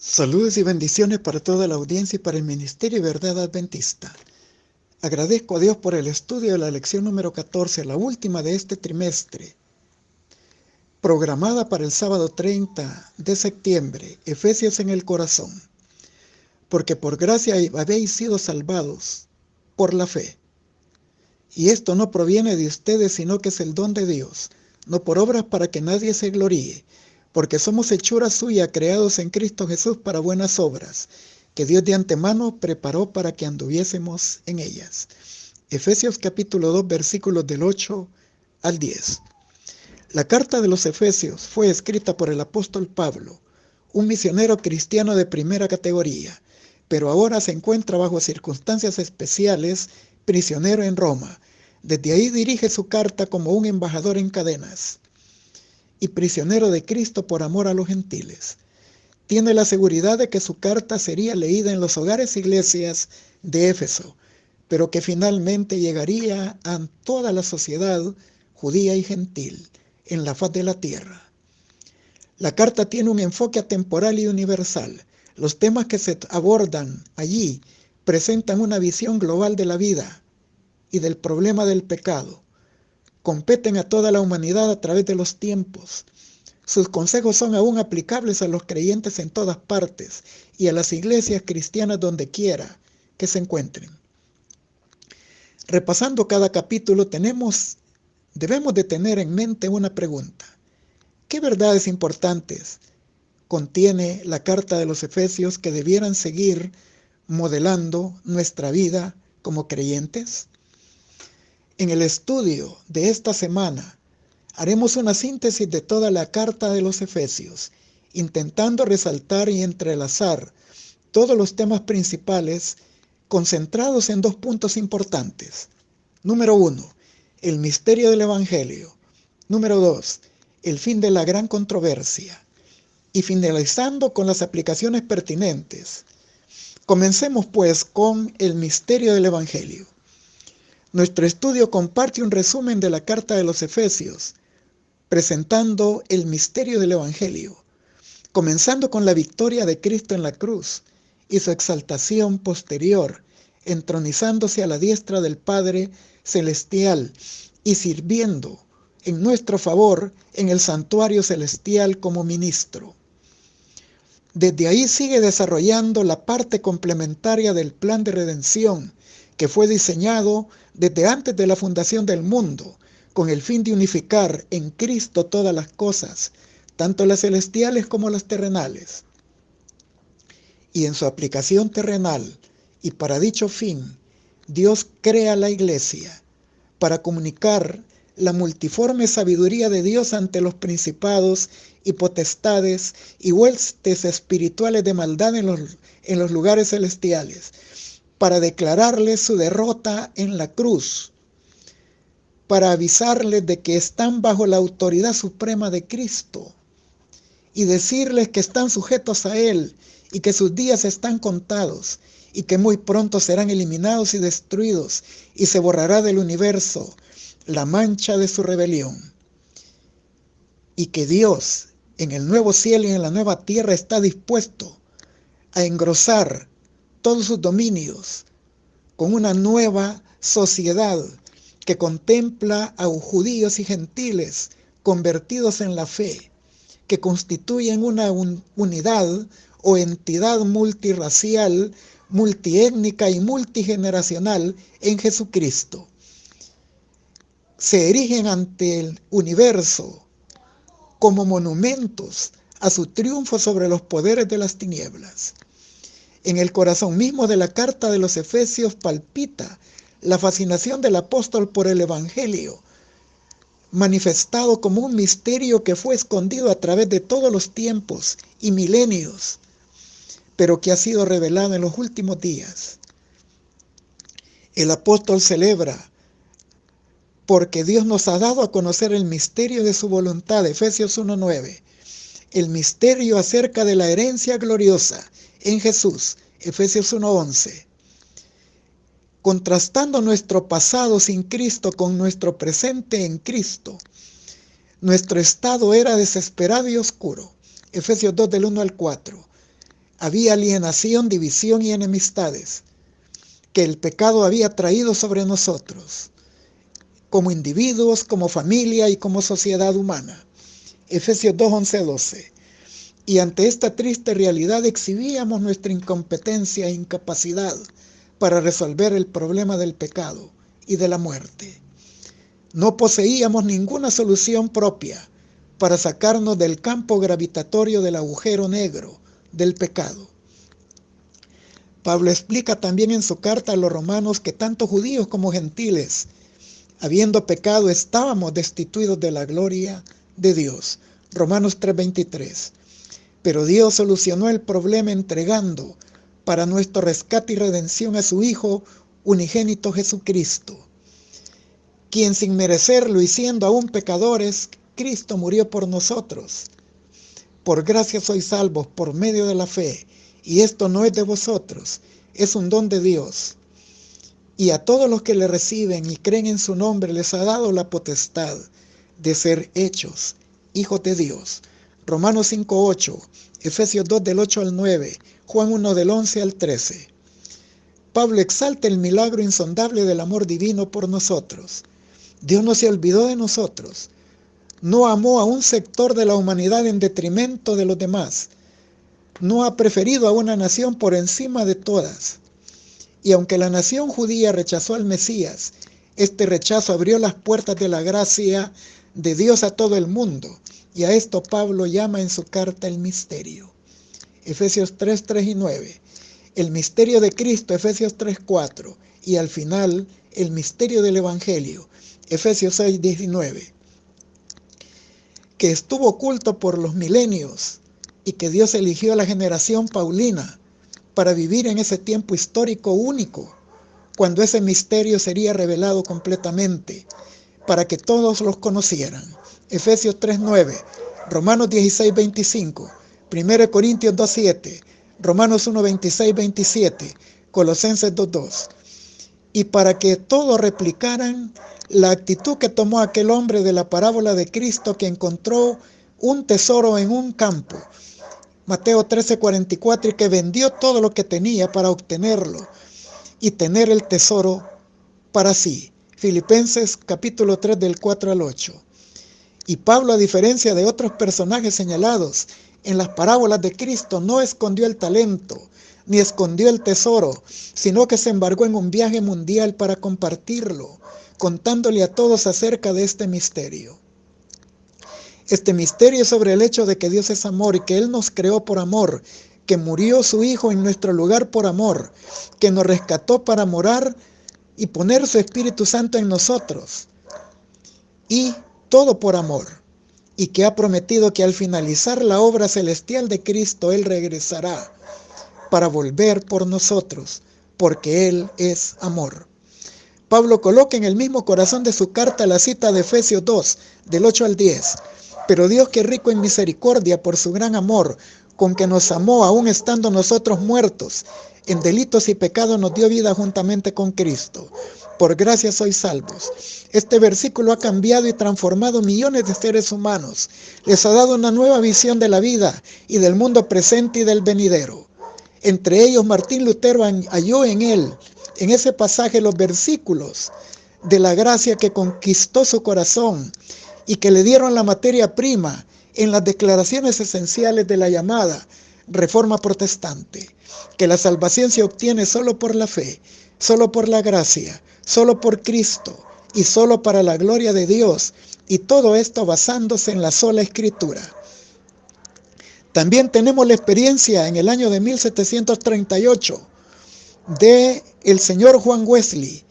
Saludos y bendiciones para toda la audiencia y para el Ministerio de Verdad Adventista. Agradezco a Dios por el estudio de la lección número 14, la última de este trimestre, programada para el sábado 30 de septiembre, Efesios en el corazón. Porque por gracia habéis sido salvados por la fe. Y esto no proviene de ustedes, sino que es el don de Dios, no por obras para que nadie se gloríe, porque somos hechura suya, creados en Cristo Jesús para buenas obras, que Dios de antemano preparó para que anduviésemos en ellas. Efesios capítulo 2, versículos del 8 al 10. La carta de los Efesios fue escrita por el apóstol Pablo, un misionero cristiano de primera categoría, pero ahora se encuentra bajo circunstancias especiales, prisionero en Roma. Desde ahí dirige su carta como un embajador en cadenas y prisionero de Cristo por amor a los gentiles. Tiene la seguridad de que su carta sería leída en los hogares e iglesias de Éfeso, pero que finalmente llegaría a toda la sociedad judía y gentil en la faz de la tierra. La carta tiene un enfoque atemporal y universal. Los temas que se abordan allí presentan una visión global de la vida y del problema del pecado. Competen a toda la humanidad a través de los tiempos. Sus consejos son aún aplicables a los creyentes en todas partes y a las iglesias cristianas donde quiera que se encuentren. Repasando cada capítulo, debemos de tener en mente una pregunta. ¿Qué verdades importantes contiene la carta de los Efesios que debieran seguir modelando nuestra vida como creyentes? En el estudio de esta semana haremos una síntesis de toda la carta de los Efesios, intentando resaltar y entrelazar todos los temas principales concentrados en dos puntos importantes. Número 1, el misterio del Evangelio. Número 2, el fin de la gran controversia. Y finalizando con las aplicaciones pertinentes. Comencemos pues con el misterio del Evangelio. Nuestro estudio comparte un resumen de la carta de los Efesios, presentando el misterio del Evangelio, comenzando con la victoria de Cristo en la cruz y su exaltación posterior, entronizándose a la diestra del Padre Celestial y sirviendo en nuestro favor en el santuario celestial como ministro. Desde ahí sigue desarrollando la parte complementaria del plan de redención que fue diseñado desde antes de la fundación del mundo, con el fin de unificar en Cristo todas las cosas, tanto las celestiales como las terrenales. Y en su aplicación terrenal, y para dicho fin, Dios crea la iglesia para comunicar la multiforme sabiduría de Dios ante los principados y potestades y huestes espirituales de maldad en los lugares celestiales, para declararles su derrota en la cruz, para avisarles de que están bajo la autoridad suprema de Cristo y decirles que están sujetos a Él y que sus días están contados y que muy pronto serán eliminados y destruidos y se borrará del universo la mancha de su rebelión. Y que Dios en el nuevo cielo y en la nueva tierra está dispuesto a engrosar todos sus dominios con una nueva sociedad que contempla a judíos y gentiles convertidos en la fe, que constituyen una unidad o entidad multirracial, multiétnica y multigeneracional en Jesucristo. Se erigen ante el universo como monumentos a su triunfo sobre los poderes de las tinieblas. En el corazón mismo de la carta de los Efesios palpita la fascinación del apóstol por el Evangelio, manifestado como un misterio que fue escondido a través de todos los tiempos y milenios, pero que ha sido revelado en los últimos días. El apóstol celebra porque Dios nos ha dado a conocer el misterio de su voluntad, Efesios 1:9, el misterio acerca de la herencia gloriosa en Jesús, Efesios 1:11. Contrastando nuestro pasado sin Cristo con nuestro presente en Cristo, nuestro estado era desesperado y oscuro, Efesios 2 del 1 al 4. había alienación, división y enemistades que el pecado había traído sobre nosotros, como individuos, como familia y como sociedad humana. Efesios 2, 11-12. Y ante esta triste realidad exhibíamos nuestra incompetencia e incapacidad para resolver el problema del pecado y de la muerte. No poseíamos ninguna solución propia para sacarnos del campo gravitatorio del agujero negro del pecado. Pablo explica también en su carta a los romanos que tanto judíos como gentiles, habiendo pecado, estábamos destituidos de la gloria de Dios. Romanos 3:23. Pero Dios solucionó el problema entregando para nuestro rescate y redención a su Hijo unigénito Jesucristo, quien sin merecerlo y siendo aún pecadores, Cristo murió por nosotros. Por gracia sois salvos por medio de la fe, y esto no es de vosotros, es un don de Dios. Y a todos los que le reciben y creen en su nombre les ha dado la potestad de ser hechos hijos de Dios. Romanos 5:8, Efesios 2 del 8 al 9, Juan 1 del 11 al 13. Pablo exalta el milagro insondable del amor divino por nosotros. Dios no se olvidó de nosotros. No amó a un sector de la humanidad en detrimento de los demás. No ha preferido a una nación por encima de todas. Y aunque la nación judía rechazó al Mesías, este rechazo abrió las puertas de la gracia de Dios a todo el mundo. Y a esto Pablo llama en su carta el misterio. Efesios 3, 3 y 9. El misterio de Cristo, Efesios 3, 4. Y al final, el misterio del Evangelio, Efesios 6, 19. Que estuvo oculto por los milenios y que Dios eligió a la generación paulina para vivir en ese tiempo histórico único, cuando ese misterio sería revelado completamente, para que todos los conocieran. Efesios 3:9, Romanos 16:25, 1 Corintios 2:7, Romanos 1:26-27, Colosenses 2:2. Y para que todos replicaran la actitud que tomó aquel hombre de la parábola de Cristo que encontró un tesoro en un campo, Mateo 13:44, y que vendió todo lo que tenía para obtenerlo y tener el tesoro para sí. Filipenses capítulo 3 del 4 al 8. Y Pablo, a diferencia de otros personajes señalados en las parábolas de Cristo, no escondió el talento ni escondió el tesoro, sino que se embarcó en un viaje mundial para compartirlo, contándole a todos acerca de este misterio. Este misterio sobre el hecho de que Dios es amor y que Él nos creó por amor, que murió su Hijo en nuestro lugar por amor, que nos rescató para morar y poner su Espíritu Santo en nosotros, y todo por amor, y que ha prometido que al finalizar la obra celestial de Cristo, Él regresará para volver por nosotros, porque Él es amor. Pablo coloca en el mismo corazón de su carta la cita de Efesios 2, del 8 al 10. Pero Dios, que es rico en misericordia por su gran amor, con que nos amó aún estando nosotros muertos en delitos y pecados, nos dio vida juntamente con Cristo. Por gracia sois salvos. Este versículo ha cambiado y transformado millones de seres humanos. Les ha dado una nueva visión de la vida y del mundo presente y del venidero. Entre ellos, Martín Lutero halló en ese pasaje, los versículos de la gracia que conquistó su corazón y que le dieron la materia prima en las declaraciones esenciales de la llamada Reforma Protestante, que la salvación se obtiene solo por la fe, solo por la gracia, solo por Cristo y solo para la gloria de Dios, y todo esto basándose en la sola Escritura. También tenemos la experiencia en el año de 1738 de el señor Juan Wesley,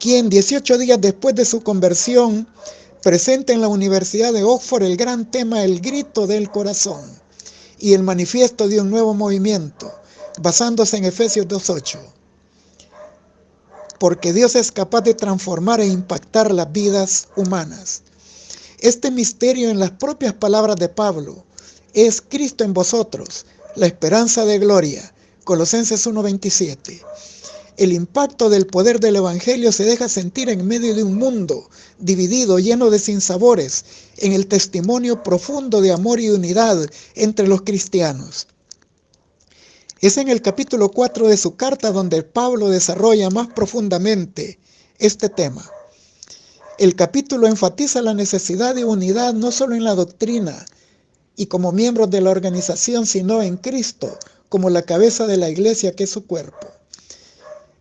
quien 18 días después de su conversión presenta en la Universidad de Oxford el gran tema El grito del corazón y el manifiesto de un nuevo movimiento, basándose en Efesios 2:8. Porque Dios es capaz de transformar e impactar las vidas humanas. Este misterio, en las propias palabras de Pablo, es Cristo en vosotros, la esperanza de gloria. Colosenses 1:27. El impacto del poder del Evangelio se deja sentir en medio de un mundo dividido, lleno de sinsabores, en el testimonio profundo de amor y unidad entre los cristianos. Es en el capítulo 4 de su carta donde Pablo desarrolla más profundamente este tema. El capítulo enfatiza la necesidad de unidad no solo en la doctrina y como miembros de la organización, sino en Cristo, como la cabeza de la iglesia que es su cuerpo.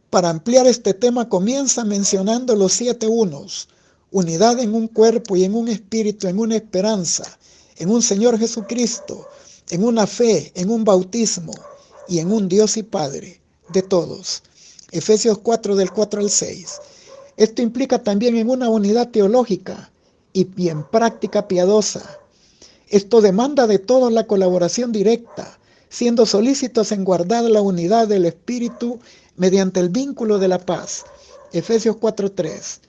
Para ampliar este tema comienza mencionando los 7 unos: unidad en un cuerpo y en un espíritu, en una esperanza, en un Señor Jesucristo, en una fe, en un bautismo y en un Dios y Padre de todos. Efesios 4 del 4 al 6. Esto implica también en una unidad teológica y en práctica piadosa. Esto demanda de todos la colaboración directa, siendo solícitos en guardar la unidad del Espíritu mediante el vínculo de la paz. Efesios 4:3.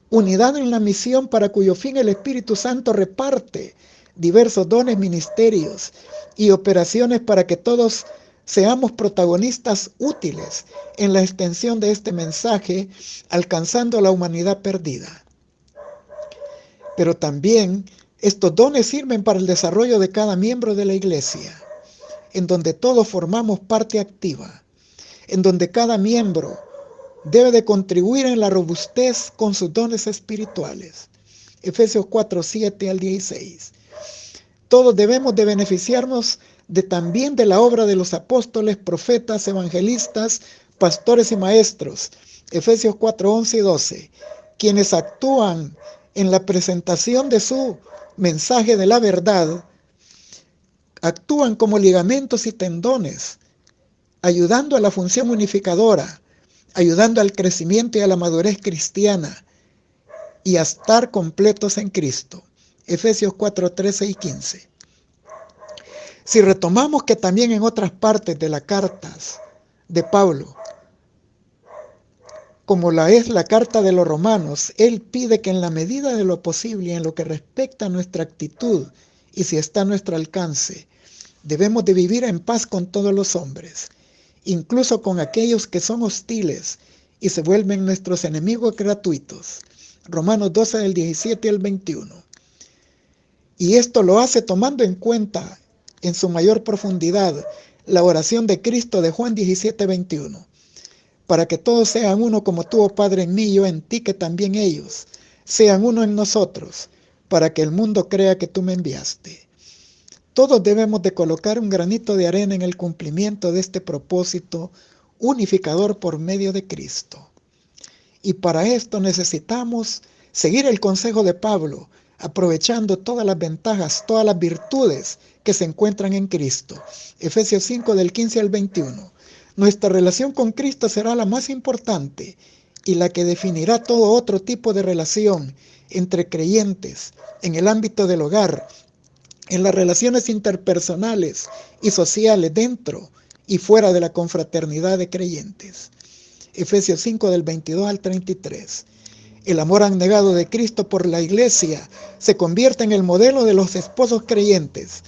Unidad en la misión para cuyo fin el Espíritu Santo reparte diversos dones, ministerios y operaciones para que todos seamos protagonistas útiles en la extensión de este mensaje, alcanzando a la humanidad perdida. Pero también estos dones sirven para el desarrollo de cada miembro de la iglesia, en donde todos formamos parte activa, en donde cada miembro debe de contribuir en la robustez con sus dones espirituales. Efesios 4, 7 al 16. Todos debemos de beneficiarnos también de la obra de los apóstoles, profetas, evangelistas, pastores y maestros. Efesios 4, 11 y 12. Quienes actúan en la presentación de su mensaje de la verdad, actúan como ligamentos y tendones, ayudando a la función unificadora, ayudando al crecimiento y a la madurez cristiana y a estar completos en Cristo. Efesios 4, 13 y 15. Si retomamos que también en otras partes de las cartas de Pablo, como la es la carta de los Romanos, él pide que en la medida de lo posible, en lo que respecta a nuestra actitud y si está a nuestro alcance, debemos de vivir en paz con todos los hombres, incluso con aquellos que son hostiles y se vuelven nuestros enemigos gratuitos. Romanos 12 del 17 al 21. Y esto lo hace tomando en cuenta en su mayor profundidad la oración de Cristo de Juan 17, 21. Para que todos sean uno como tú, oh Padre, en mí y yo en ti, que también ellos sean uno en nosotros, para que el mundo crea que tú me enviaste. Todos debemos de colocar un granito de arena en el cumplimiento de este propósito unificador por medio de Cristo. Y para esto necesitamos seguir el consejo de Pablo, aprovechando todas las ventajas, todas las virtudes que se encuentran en Cristo. Efesios 5 del 15 al 21. Nuestra relación con Cristo será la más importante y la que definirá todo otro tipo de relación entre creyentes en el ámbito del hogar, en las relaciones interpersonales y sociales dentro y fuera de la confraternidad de creyentes. Efesios 5 del 22 al 33. El amor abnegado de Cristo por la iglesia se convierte en el modelo de los esposos creyentes,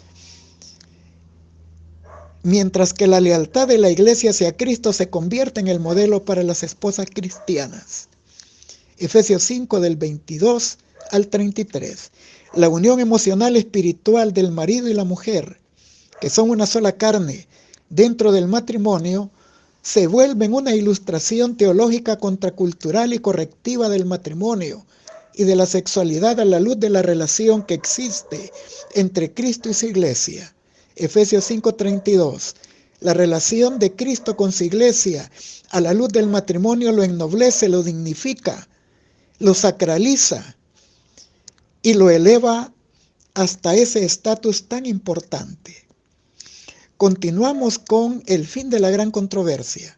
mientras que la lealtad de la iglesia hacia Cristo se convierte en el modelo para las esposas cristianas. Efesios 5 del 22 al 33. La unión emocional espiritual del marido y la mujer, que son una sola carne dentro del matrimonio, se vuelve en una ilustración teológica contracultural y correctiva del matrimonio y de la sexualidad a la luz de la relación que existe entre Cristo y su iglesia. Efesios 5:32. La relación de Cristo con su iglesia a la luz del matrimonio lo ennoblece, lo dignifica, lo sacraliza y lo eleva hasta ese estatus tan importante. Continuamos con el fin de la gran controversia.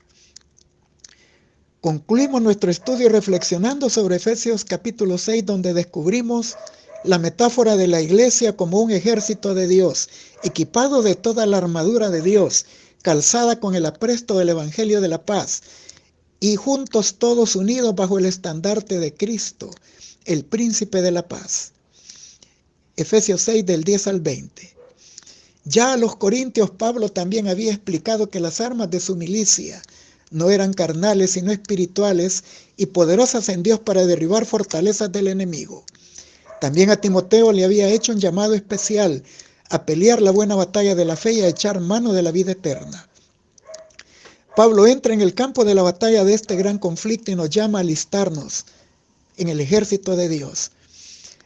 Concluimos nuestro estudio reflexionando sobre Efesios capítulo 6, donde descubrimos la metáfora de la iglesia como un ejército de Dios, equipado de toda la armadura de Dios, calzada con el apresto del Evangelio de la paz, y juntos todos unidos bajo el estandarte de Cristo, el príncipe de la paz. Efesios 6 del 10 al 20. Ya a los corintios Pablo también había explicado que las armas de su milicia no eran carnales sino espirituales y poderosas en Dios para derribar fortalezas del enemigo. También a Timoteo le había hecho un llamado especial a pelear la buena batalla de la fe y a echar mano de la vida eterna. Pablo entra en el campo de la batalla de este gran conflicto y nos llama a alistarnos en el ejército de Dios.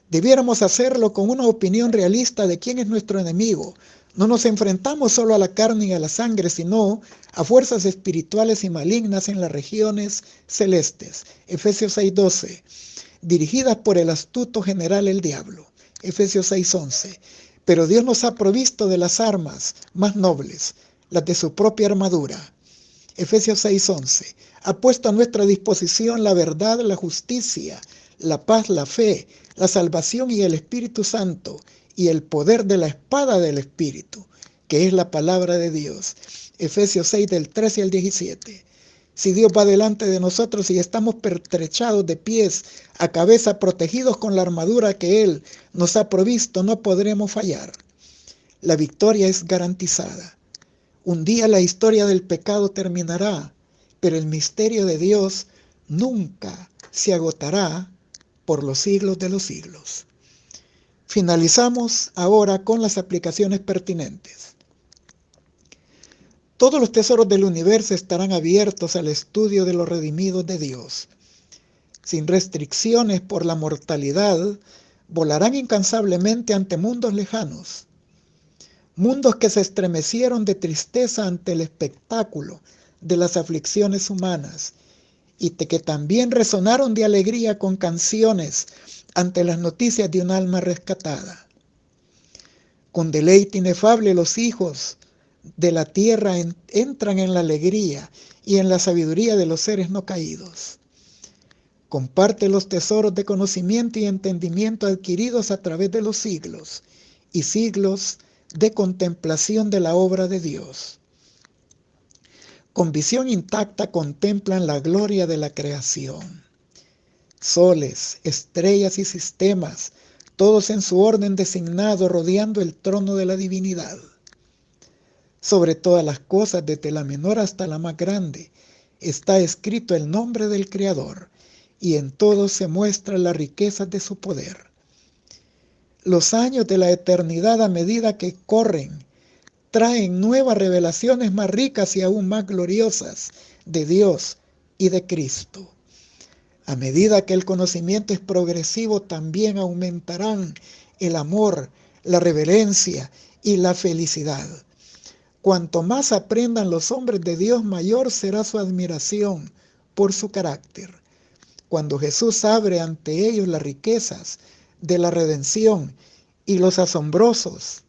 Debiéramos hacerlo con una opinión realista de quién es nuestro enemigo. No nos enfrentamos solo a la carne y a la sangre, sino a fuerzas espirituales y malignas en las regiones celestes. Efesios 6:12. Dirigidas por el astuto general el diablo. Efesios 6:11. Pero Dios nos ha provisto de las armas más nobles, las de su propia armadura. Efesios 6:11. Ha puesto a nuestra disposición la verdad, la justicia, la paz, la fe, la salvación y el Espíritu Santo y el poder de la espada del Espíritu, que es la palabra de Dios. Efesios 6 del 13 al 17. Si Dios va delante de nosotros y estamos pertrechados de pies a cabeza, protegidos con la armadura que Él nos ha provisto, no podremos fallar. La victoria es garantizada. Un día la historia del pecado terminará, pero el misterio de Dios nunca se agotará por los siglos de los siglos. Finalizamos ahora con las aplicaciones pertinentes. Todos los tesoros del universo estarán abiertos al estudio de los redimidos de Dios. Sin restricciones por la mortalidad, volarán incansablemente ante mundos lejanos. Mundos que se estremecieron de tristeza ante el espectáculo de las aflicciones humanas y que también resonaron de alegría con canciones ante las noticias de un alma rescatada. Con deleite inefable los hijos de la tierra entran en la alegría y en la sabiduría de los seres no caídos. Comparte los tesoros de conocimiento y entendimiento adquiridos a través de los siglos y siglos de contemplación de la obra de Dios. Con visión intacta contemplan la gloria de la creación. Soles, estrellas y sistemas, todos en su orden designado, rodeando el trono de la divinidad. Sobre todas las cosas, desde la menor hasta la más grande, está escrito el nombre del Creador, y en todos se muestra la riqueza de su poder. Los años de la eternidad, a medida que corren, traen nuevas revelaciones más ricas y aún más gloriosas de Dios y de Cristo. A medida que el conocimiento es progresivo, también aumentarán el amor, la reverencia y la felicidad. Cuanto más aprendan los hombres de Dios, mayor será su admiración por su carácter. Cuando Jesús abre ante ellos las riquezas de la redención y los asombrosos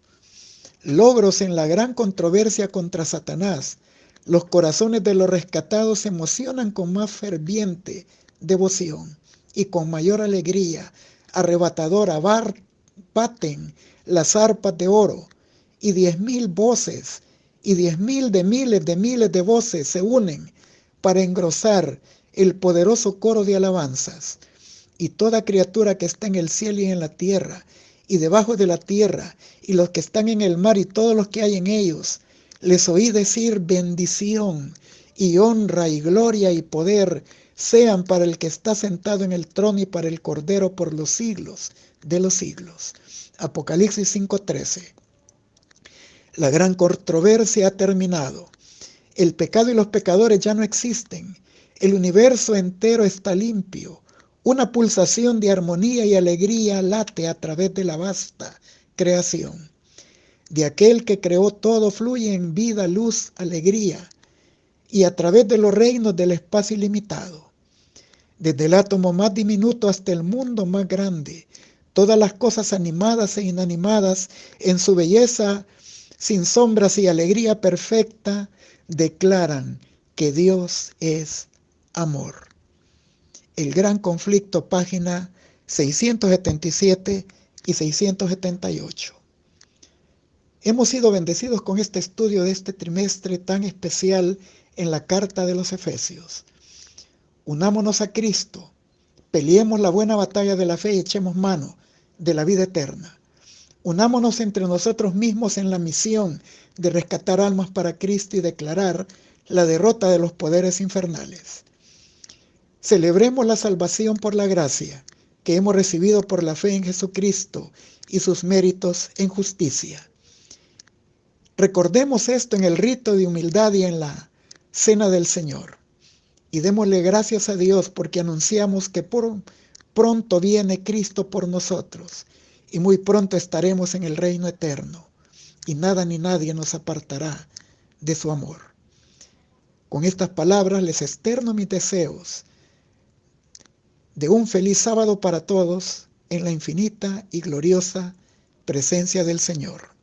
logros en la gran controversia contra Satanás, los corazones de los rescatados se emocionan con más ferviente devoción y con mayor alegría arrebatadora baten las arpas de oro, y 10,000 voces y 10,000 de miles de voces se unen para engrosar el poderoso coro de alabanzas. Y toda criatura que está en el cielo y en la tierra y debajo de la tierra, y los que están en el mar y todos los que hay en ellos, les oí decir: bendición y honra y gloria y poder sean para el que está sentado en el trono y para el Cordero por los siglos de los siglos. Apocalipsis 5:13. La gran controversia ha terminado. El pecado y los pecadores ya no existen. El universo entero está limpio. Una pulsación de armonía y alegría late a través de la vasta creación. De aquel que creó todo fluyen vida, luz, alegría, y a través de los reinos del espacio ilimitado. Desde el átomo más diminuto hasta el mundo más grande, todas las cosas animadas e inanimadas, en su belleza, sin sombras y alegría perfecta, declaran que Dios es amor. El gran conflicto, página 677 y 678. Hemos sido bendecidos con este estudio de este trimestre tan especial en la carta de los Efesios. Unámonos a Cristo, peleemos la buena batalla de la fe y echemos mano de la vida eterna. Unámonos entre nosotros mismos en la misión de rescatar almas para Cristo y declarar la derrota de los poderes infernales. Celebremos la salvación por la gracia que hemos recibido por la fe en Jesucristo y sus méritos en justicia. Recordemos esto en el rito de humildad y en la Cena del Señor. Y démosle gracias a Dios porque anunciamos que pronto viene Cristo por nosotros y muy pronto estaremos en el reino eterno y nada ni nadie nos apartará de su amor. Con estas palabras les externo mis deseos de un feliz sábado para todos en la infinita y gloriosa presencia del Señor.